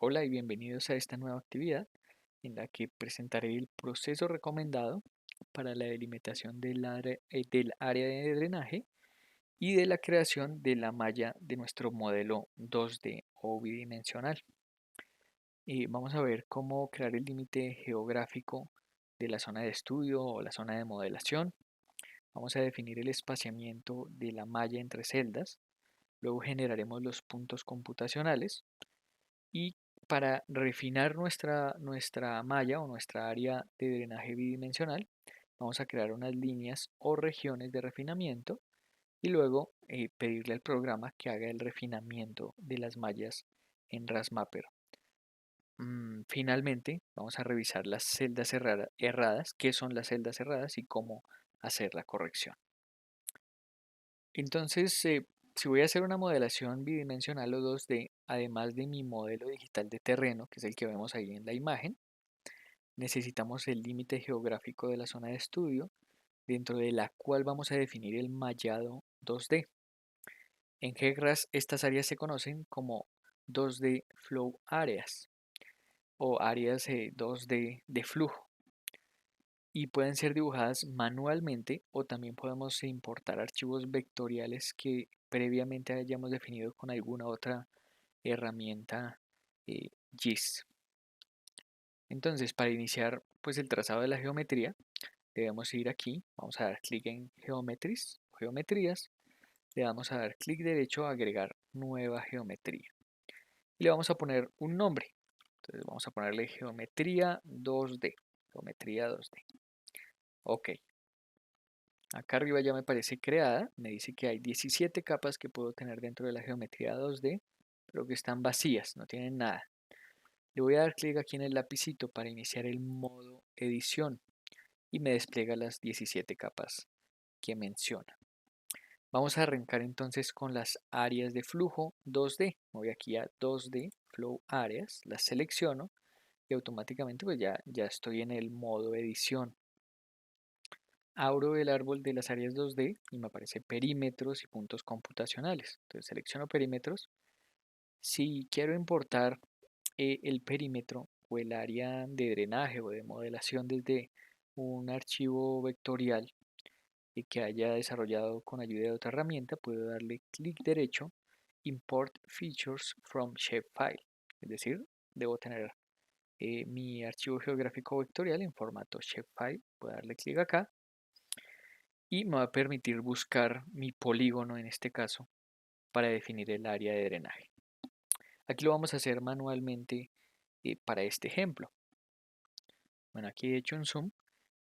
Hola y bienvenidos a esta nueva actividad en la que presentaré el proceso recomendado para la delimitación del área de drenaje y de la creación de la malla de nuestro modelo 2D o bidimensional. Vamos a ver cómo crear el límite geográfico de la zona de estudio o la zona de modelación. Vamos a definir el espaciamiento de la malla entre celdas. Luego generaremos los puntos computacionales. Y para refinar nuestra malla o nuestra área de drenaje bidimensional, vamos a crear unas líneas o regiones de refinamiento y luego pedirle al programa que haga el refinamiento de las mallas en RASMapper. Finalmente, vamos a revisar las celdas erradas, qué son las celdas erradas y cómo hacer la corrección. Entonces, si voy a hacer una modelación bidimensional o 2D, además de mi modelo digital de terreno, que es el que vemos ahí en la imagen, necesitamos el límite geográfico de la zona de estudio, dentro de la cual vamos a definir el mallado 2D. En GECRAS, estas áreas se conocen como 2D Flow Areas o áreas 2D de flujo y pueden ser dibujadas manualmente o también podemos importar archivos vectoriales que previamente hayamos definido con alguna otra herramienta GIS. Entonces, para iniciar pues el trazado de la geometría, debemos ir aquí, vamos a dar clic en Geometrías, le vamos a dar clic derecho a agregar nueva geometría y le vamos a poner un nombre. Entonces vamos a ponerle geometría 2D, geometría 2D. Ok, acá arriba ya me parece creada, me dice que hay 17 capas que puedo tener dentro de la geometría 2D, pero que están vacías, no tienen nada. Le voy a dar clic aquí en el lapicito para iniciar el modo edición y me despliega las 17 capas que menciona. Vamos a arrancar entonces con las áreas de flujo 2D. Me voy aquí a 2D, Flow Areas, las selecciono y automáticamente pues ya estoy en el modo edición. Abro el árbol de las áreas 2D y me aparece perímetros y puntos computacionales. Entonces selecciono perímetros. Si quiero importar el perímetro o el área de drenaje o de modelación desde un archivo vectorial y que haya desarrollado con ayuda de otra herramienta, puedo darle clic derecho, Import Features from Shapefile. Es decir, debo tener mi archivo geográfico vectorial en formato Shapefile. Puedo darle clic acá y me va a permitir buscar mi polígono en este caso para definir el área de drenaje. Aquí lo vamos a hacer manualmente para este ejemplo. Bueno, aquí he hecho un zoom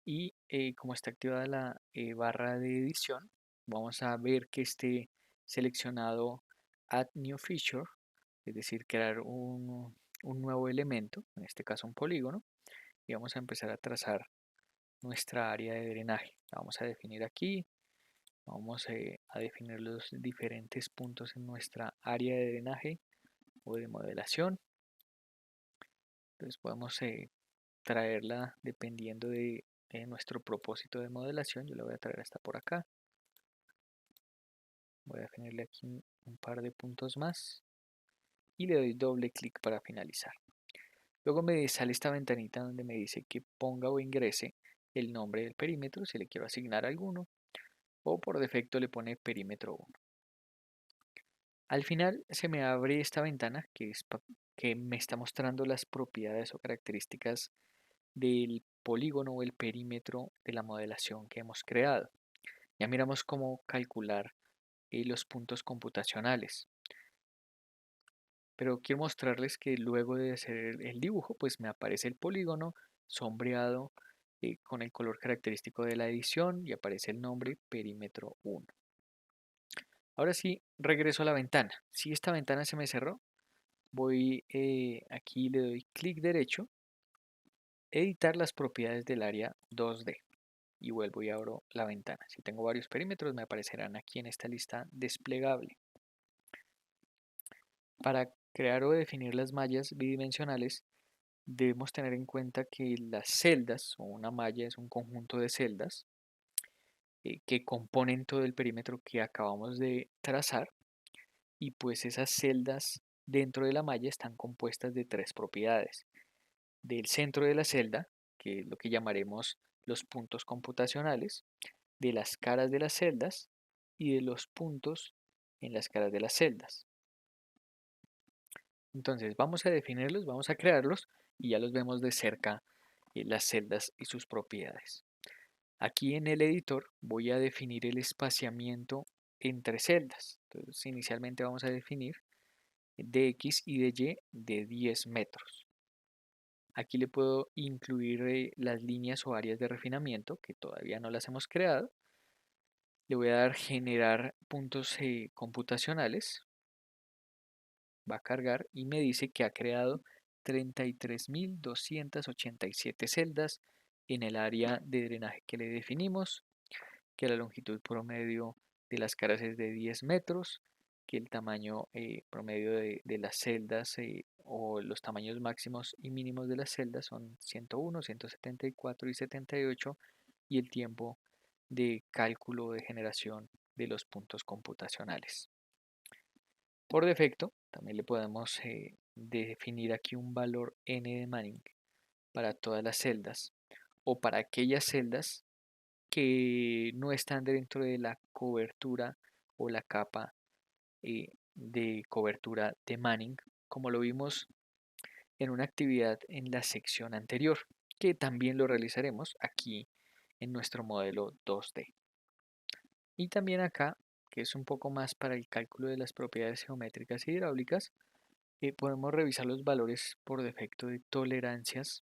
y como está activada la barra de edición, vamos a ver que esté seleccionado Add New Feature, es decir, crear un nuevo elemento, en este caso un polígono, y vamos a empezar a trazar nuestra área de drenaje. La vamos a definir aquí, vamos a definir los diferentes puntos en nuestra área de drenaje o de modelación. Entonces podemos traerla dependiendo de nuestro propósito de modelación. Yo la voy a traer hasta por acá. Voy a definirle aquí un par de puntos más y le doy doble clic para finalizar. Luego me sale esta ventanita donde me dice que ponga o ingrese el nombre del perímetro si le quiero asignar alguno o por defecto le pone perímetro 1. Al final se me abre esta ventana que me está mostrando las propiedades o características del polígono o el perímetro de la modelación que hemos creado. Ya miramos cómo calcular los puntos computacionales. Pero quiero mostrarles que luego de hacer el dibujo, pues me aparece el polígono sombreado con el color característico de la edición y aparece el nombre perímetro 1. Ahora sí, regreso a la ventana. Si esta ventana se me cerró, voy aquí, le doy clic derecho, editar las propiedades del área 2D y vuelvo y abro la ventana. Si tengo varios perímetros, me aparecerán aquí en esta lista desplegable. Para crear o definir las mallas bidimensionales, debemos tener en cuenta que las celdas o una malla es un conjunto de celdas que componen todo el perímetro que acabamos de trazar y pues esas celdas dentro de la malla están compuestas de tres propiedades: del centro de la celda, que es lo que llamaremos los puntos computacionales, de las caras de las celdas y de los puntos en las caras de las celdas. Entonces vamos a definirlos, vamos a crearlos y ya los vemos de cerca, las celdas y sus propiedades. Aquí en el editor voy a definir el espaciamiento entre celdas. Entonces inicialmente vamos a definir de X y de Y de 10 metros. Aquí le puedo incluir las líneas o áreas de refinamiento que todavía no las hemos creado. Le voy a dar generar puntos computacionales. Va a cargar y me dice que ha creado 33.287 celdas en el área de drenaje que le definimos, que la longitud promedio de las caras es de 10 metros, que el tamaño promedio de las celdas o los tamaños máximos y mínimos de las celdas son 101, 174 y 78, y el tiempo de cálculo de generación de los puntos computacionales. Por defecto, también le podemos definir aquí un valor n de Manning para todas las celdas o para aquellas celdas que no están dentro de la cobertura o la capa de cobertura de Manning, como lo vimos en una actividad en la sección anterior, que también lo realizaremos aquí en nuestro modelo 2D. Y también acá, que es un poco más para el cálculo de las propiedades geométricas y hidráulicas, podemos revisar los valores por defecto de tolerancias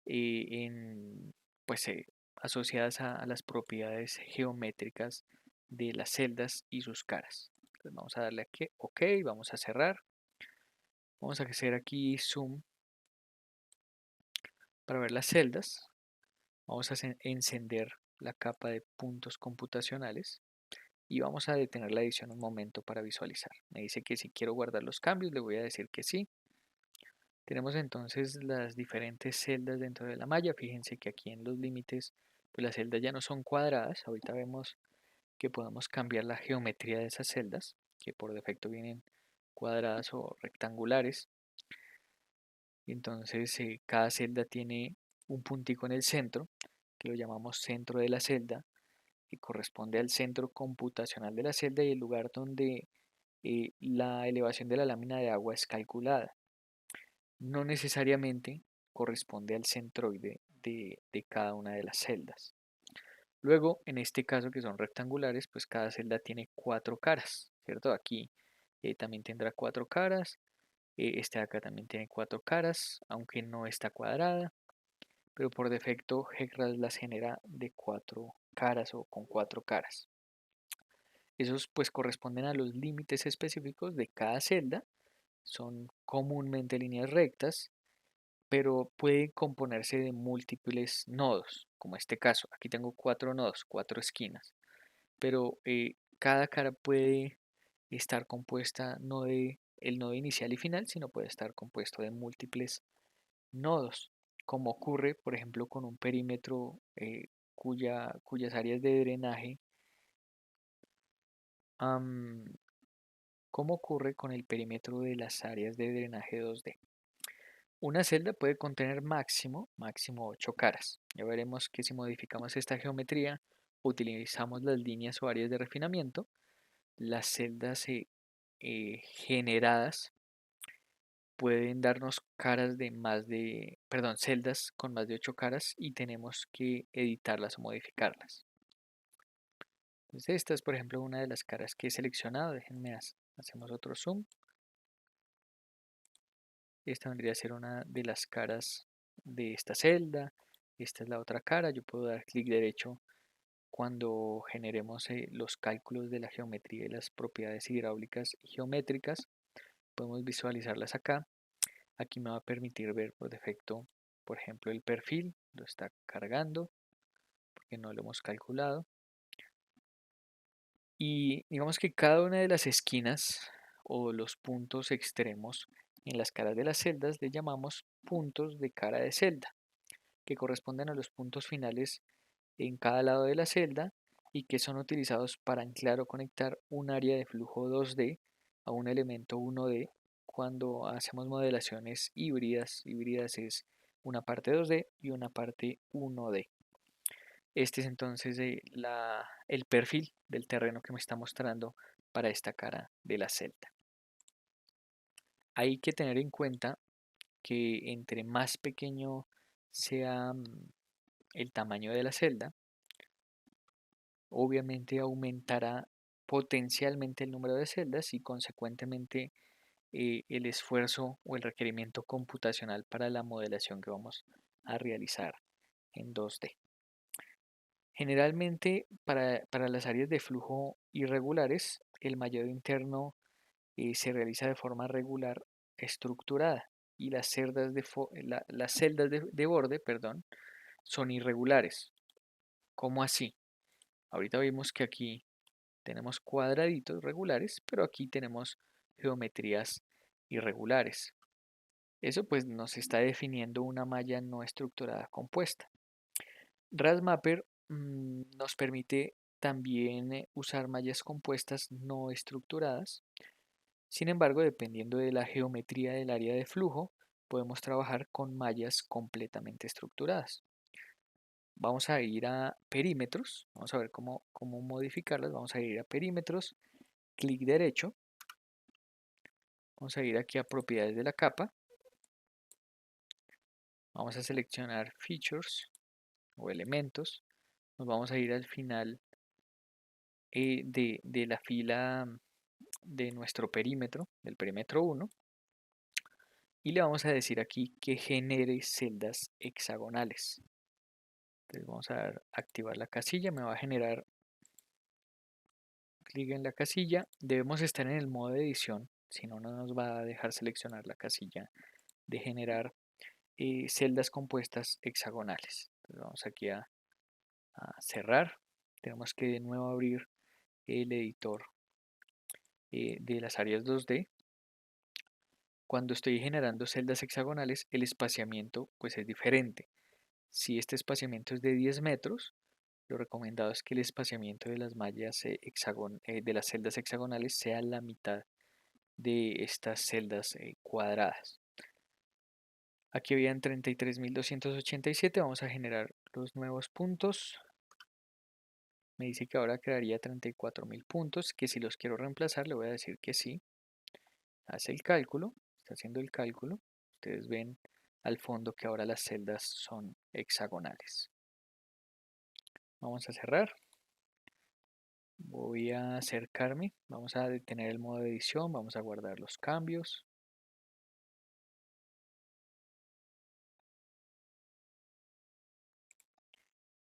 en, pues, asociadas a las propiedades geométricas de las celdas y sus caras. Entonces vamos a darle aquí OK, vamos a cerrar. Vamos a hacer aquí zoom para ver las celdas. Vamos a encender la capa de puntos computacionales y vamos a detener la edición un momento para visualizar. Me dice que si quiero guardar los cambios, le voy a decir que sí. Tenemos entonces las diferentes celdas dentro de la malla. Fíjense que aquí en los límites, pues las celdas ya no son cuadradas. Ahorita vemos que podemos cambiar la geometría de esas celdas, que por defecto vienen cuadradas o rectangulares. Entonces cada celda tiene un puntico en el centro, que lo llamamos centro de la celda, que corresponde al centro computacional de la celda y el lugar donde la elevación de la lámina de agua es calculada. No necesariamente corresponde al centroide de cada una de las celdas. Luego, en este caso que son rectangulares, pues cada celda tiene cuatro caras, ¿cierto? Aquí también tendrá cuatro caras, este de acá también tiene cuatro caras, aunque no está cuadrada, pero por defecto GECRAS las genera de cuatro caras o con cuatro caras. Esos pues corresponden a los límites específicos de cada celda, son comúnmente líneas rectas, pero puede componerse de múltiples nodos, como este caso. Aquí tengo cuatro nodos, cuatro esquinas, pero cada cara puede estar compuesta no de el nodo inicial y final, sino puede estar compuesto de múltiples nodos, como ocurre, por ejemplo, con un perímetro cuyas áreas de drenaje, como ocurre con el perímetro de las áreas de drenaje 2D. Una celda puede contener máximo 8 caras. Ya veremos que si modificamos esta geometría, utilizamos las líneas o áreas de refinamiento, las celdas generadas pueden darnos caras de perdón, celdas con más de 8 caras y tenemos que editarlas o modificarlas. Entonces esta es por ejemplo una de las caras que he seleccionado. Déjenme hacemos otro zoom. Esta vendría a ser una de las caras de esta celda. Esta es la otra cara. Yo puedo dar clic derecho cuando generemos los cálculos de la geometría y las propiedades hidráulicas y geométricas. Podemos visualizarlas acá. Aquí me va a permitir ver por defecto, por ejemplo, el perfil. Lo está cargando porque no lo hemos calculado. Y digamos que cada una de las esquinas o los puntos extremos en las caras de las celdas le llamamos puntos de cara de celda, que corresponden a los puntos finales en cada lado de la celda y que son utilizados para anclar o conectar un área de flujo 2D a un elemento 1D cuando hacemos modelaciones híbridas. Híbridas es una parte 2D y una parte 1D. Este es entonces el perfil del terreno que me está mostrando para esta cara de la celda. Hay que tener en cuenta que entre más pequeño sea el tamaño de la celda, obviamente aumentará potencialmente el número de celdas y consecuentemente el esfuerzo o el requerimiento computacional para la modelación que vamos a realizar en 2D. Generalmente para las áreas de flujo irregulares, el mallado interno se realiza de forma regular estructurada y las celdas de borde, perdón, son irregulares. ¿Cómo así? Ahorita vimos que aquí tenemos cuadraditos regulares, pero aquí tenemos geometrías irregulares. Eso pues nos está definiendo una malla no estructurada compuesta. RASMapper nos permite también usar mallas compuestas no estructuradas. Sin embargo, dependiendo de la geometría del área de flujo, podemos trabajar con mallas completamente estructuradas. Vamos a ir a perímetros, vamos a ver cómo modificarlas. Vamos a ir a perímetros, clic derecho, vamos a ir aquí a propiedades de la capa, vamos a seleccionar features o elementos, nos vamos a ir al final de la fila de nuestro perímetro, del perímetro 1, y le vamos a decir aquí que genere celdas hexagonales. Entonces vamos a activar la casilla, me va a generar, clic en la casilla, debemos estar en el modo de edición, si no, no nos va a dejar seleccionar la casilla de generar celdas compuestas hexagonales. Entonces vamos aquí a cerrar, tenemos que de nuevo abrir el editor de las áreas 2D. Cuando estoy generando celdas hexagonales, el espaciamiento pues es diferente. Si este espaciamiento es de 10 metros, lo recomendado es que el espaciamiento de las mallas de las celdas hexagonales sea la mitad de estas celdas cuadradas. Aquí habían 33.287, vamos a generar los nuevos puntos. Me dice que ahora crearía 34.000 puntos, que si los quiero reemplazar le voy a decir que sí. Hace el cálculo, está haciendo el cálculo. Ustedes ven al fondo que ahora las celdas son hexagonales. Vamos a cerrar. Voy a acercarme. Vamos a detener el modo de edición. Vamos a guardar los cambios.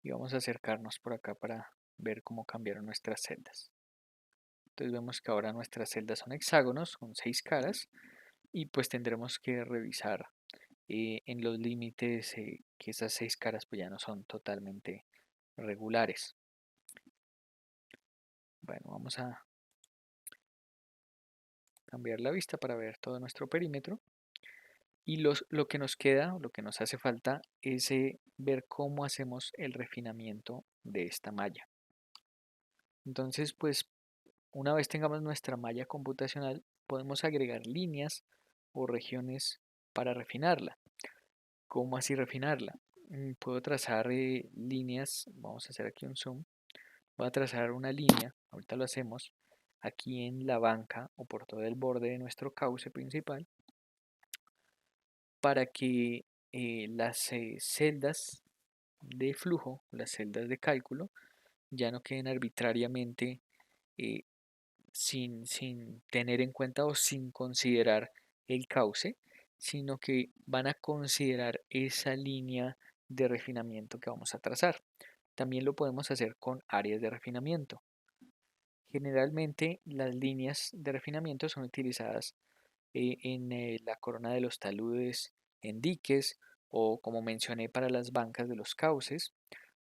Y vamos a acercarnos por acá para ver cómo cambiaron nuestras celdas. Entonces vemos que ahora nuestras celdas son hexágonos, con 6 caras. Y pues tendremos que revisar en los límites que esas 6 caras pues ya no son totalmente regulares. Bueno, vamos a cambiar la vista para ver todo nuestro perímetro. Y lo que nos queda, lo que nos hace falta es ver cómo hacemos el refinamiento de esta malla. Entonces, pues una vez tengamos nuestra malla computacional, podemos agregar líneas o regiones para refinarla. ¿Cómo así refinarla? Puedo trazar líneas, vamos a hacer aquí un zoom, voy a trazar una línea, ahorita lo hacemos, aquí en la banca o por todo el borde de nuestro cauce principal, para que las celdas de flujo, las celdas de cálculo, ya no queden arbitrariamente eh, sin tener en cuenta o sin considerar el cauce, sino que van a considerar esa línea de refinamiento que vamos a trazar. También lo podemos hacer con áreas de refinamiento. Generalmente las líneas de refinamiento son utilizadas en la corona de los taludes, en diques o como mencioné para las bancas de los cauces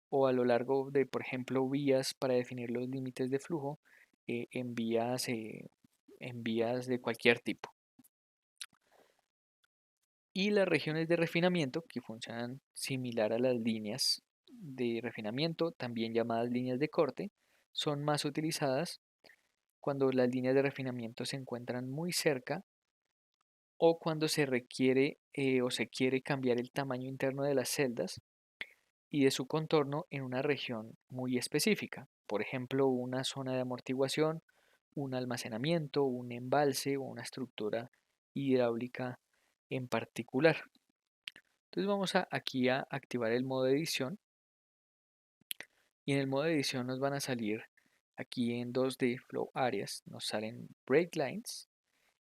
o a lo largo de, por ejemplo, vías para definir los límites de flujo en vías de cualquier tipo. Y las regiones de refinamiento, que funcionan similar a las líneas de refinamiento, también llamadas líneas de corte, son más utilizadas cuando las líneas de refinamiento se encuentran muy cerca o cuando se requiere o se quiere cambiar el tamaño interno de las celdas y de su contorno en una región muy específica. Por ejemplo, una zona de amortiguación, un almacenamiento, un embalse o una estructura hidráulica en particular. Entonces vamos aquí a activar el modo edición y en el modo edición nos van a salir aquí en 2D Flow Areas, nos salen Break Lines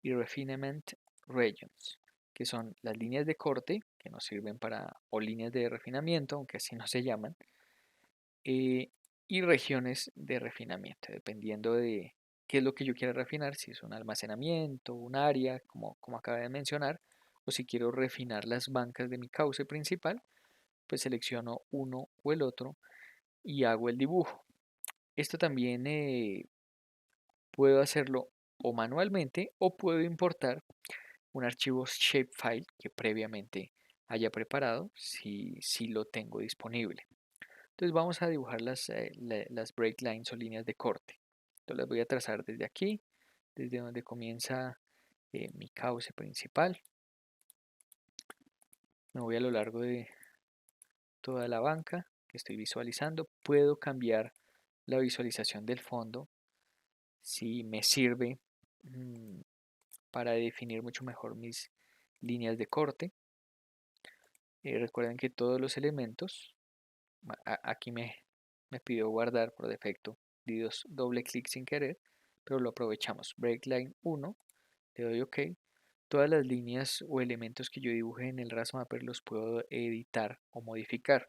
y Refinement Regions, que son las líneas de corte que nos sirven para, o líneas de refinamiento, aunque así no se llaman, eh, y regiones de refinamiento, dependiendo de qué es lo que yo quiera refinar, si es un almacenamiento, un área, como acabé de mencionar, o si quiero refinar las bancas de mi cauce principal, pues selecciono uno o el otro y hago el dibujo. Esto también puedo hacerlo o manualmente o puedo importar un archivo shapefile que previamente haya preparado si lo tengo disponible. Entonces vamos a dibujar las break lines o líneas de corte. Entonces las voy a trazar desde aquí, desde donde comienza mi cauce principal. Me voy a lo largo de toda la banca que estoy visualizando. Puedo cambiar la visualización del fondo si me sirve mm, para definir mucho mejor mis líneas de corte. Recuerden que todos los elementos, aquí me pidió guardar por defecto, di doble clic sin querer, pero lo aprovechamos. Breakline 1, le doy OK. Todas las líneas o elementos que yo dibuje en el RasMapper los puedo editar o modificar.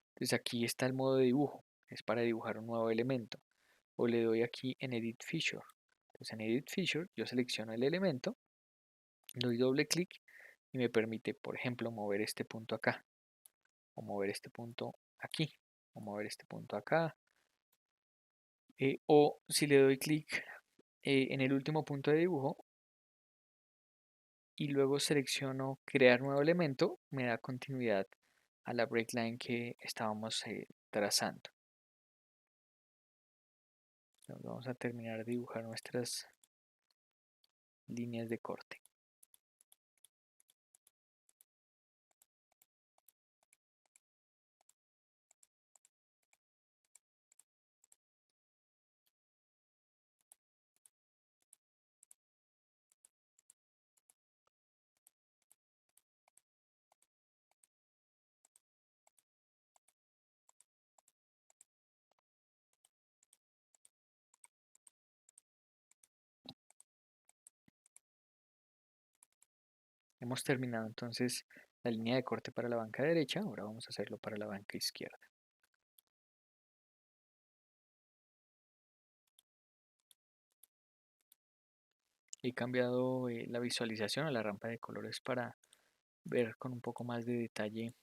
Entonces aquí está el modo de dibujo, es para dibujar un nuevo elemento. O le doy aquí en Edit Feature. Entonces en Edit Feature yo selecciono el elemento, doy doble clic y me permite, por ejemplo, mover este punto acá, o mover este punto aquí, o mover este punto acá, o si le doy clic en el último punto de dibujo y luego selecciono crear nuevo elemento, me da continuidad a la breakline que estábamos trazando. Entonces vamos a terminar de dibujar nuestras líneas de corte. Hemos terminado entonces la línea de corte para la banca derecha, ahora vamos a hacerlo para la banca izquierda. He cambiado la visualización a la rampa de colores para ver con un poco más de detalle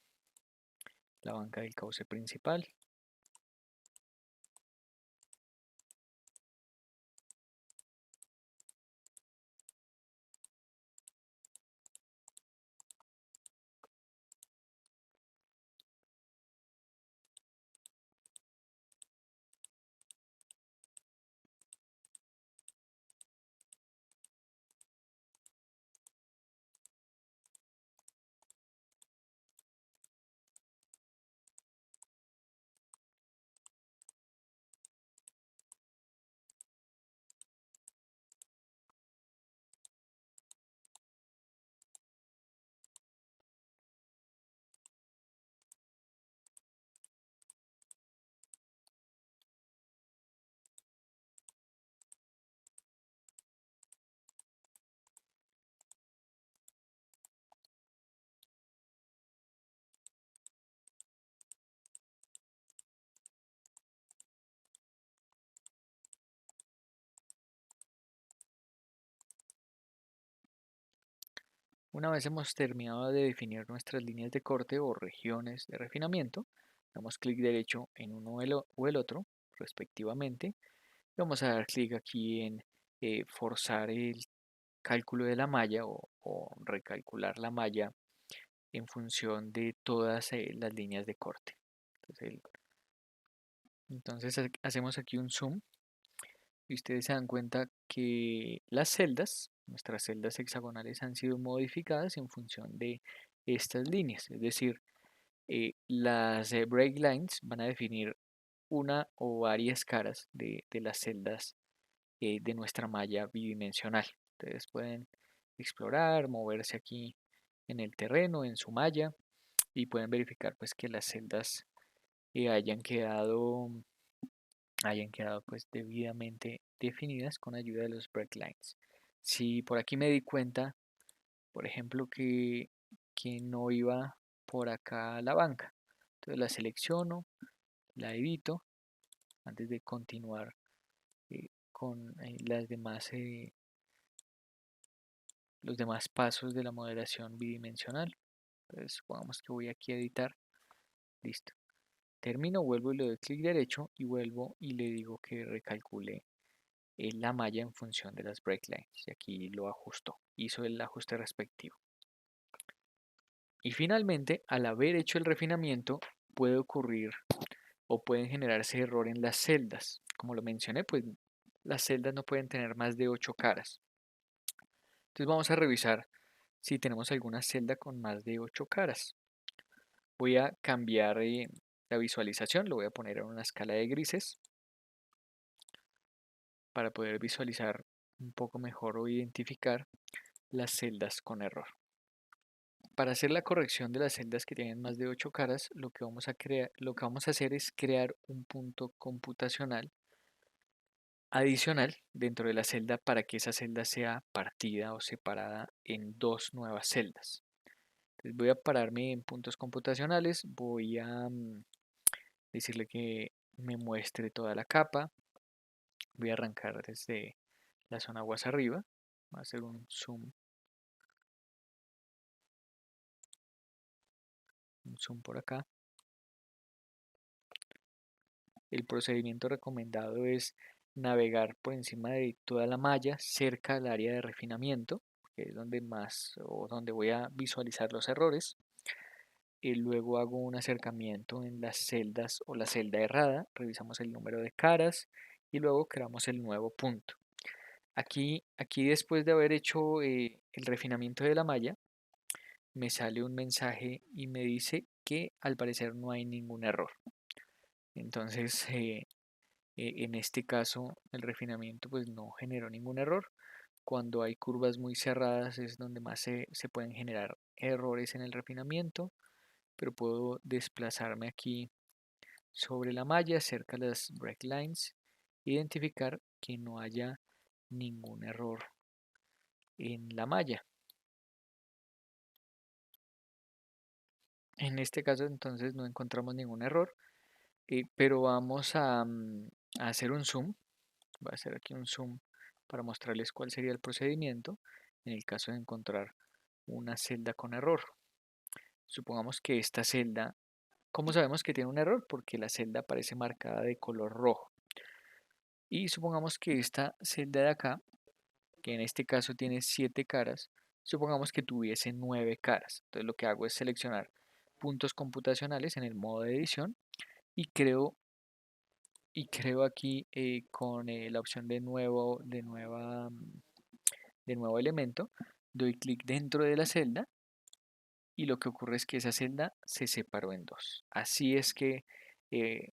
la banca del cauce principal. Una vez hemos terminado de definir nuestras líneas de corte o regiones de refinamiento, damos clic derecho en uno o el otro, respectivamente. Vamos a dar clic aquí en forzar el cálculo de la malla o recalcular la malla en función de todas las líneas de corte. Entonces hacemos aquí un zoom y ustedes se dan cuenta que las celdas Nuestras celdas hexagonales han sido modificadas en función de estas líneas, es decir, las break lines van a definir una o varias caras de las celdas de nuestra malla bidimensional. Ustedes pueden explorar, moverse aquí en el terreno, en su malla, y pueden verificar pues que las celdas hayan quedado pues debidamente definidas con ayuda de los breaklines. Si por aquí me di cuenta, por ejemplo, que no iba por acá la banca, entonces la selecciono, la edito antes de continuar con los demás pasos de la modelación bidimensional. Entonces supongamos que voy aquí a editar, listo. Termino, vuelvo y le doy clic derecho y vuelvo y le digo que recalcule la malla en función de las breaklines. Y aquí lo ajustó, hizo el ajuste respectivo. Y finalmente, al haber hecho el refinamiento, puede ocurrir o pueden generarse error en las celdas. Como lo mencioné, pues las celdas no pueden tener más de 8 caras. Entonces vamos a revisar si tenemos alguna celda con más de 8 caras. Voy a cambiar la visualización, lo voy a poner en una escala de grises para poder visualizar un poco mejor o identificar las celdas con error. Para hacer la corrección de las celdas que tienen más de 8 caras, lo que vamos a hacer es crear un punto computacional adicional dentro de la celda para que esa celda sea partida o separada en dos nuevas celdas. Entonces voy a pararme en puntos computacionales, voy a decirle que me muestre toda la capa, voy a arrancar desde la zona aguas arriba, voy a hacer un zoom por acá. El procedimiento recomendado es navegar por encima de toda la malla cerca al área de refinamiento, que es donde más o donde voy a visualizar los errores. Y luego hago un acercamiento en las celdas o la celda errada, revisamos el número de caras y luego creamos el nuevo punto. Aquí después de haber hecho el refinamiento de la malla, me sale un mensaje y me dice que al parecer no hay ningún error. Entonces, en este caso, el refinamiento pues no generó ningún error. Cuando hay curvas muy cerradas es donde más se pueden generar errores en el refinamiento, pero puedo desplazarme aquí sobre la malla, cerca de las breaklines, identificar que no haya ningún error en la malla. En este caso entonces no encontramos ningún error, pero vamos a hacer un zoom. Voy a hacer aquí un zoom para mostrarles cuál sería el procedimiento en el caso de encontrar una celda con error. Supongamos que esta celda, ¿cómo sabemos que tiene un error? Porque la celda aparece marcada de color rojo. Y supongamos que esta celda de acá, que en este caso tiene 7 caras, supongamos que tuviese 9 caras. Entonces lo que hago es seleccionar puntos computacionales en el modo de edición y creo aquí con la opción de nuevo elemento, doy clic dentro de la celda y lo que ocurre es que esa celda se separó en dos. Así es que eh,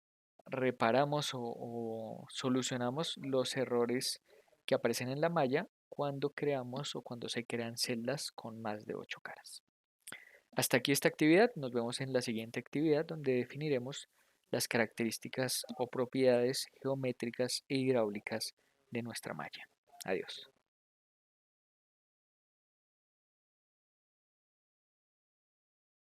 reparamos o solucionamos los errores que aparecen en la malla cuando creamos o cuando se crean celdas con más de 8 caras. Hasta aquí esta actividad, nos vemos en la siguiente actividad donde definiremos las características o propiedades geométricas e hidráulicas de nuestra malla. Adiós.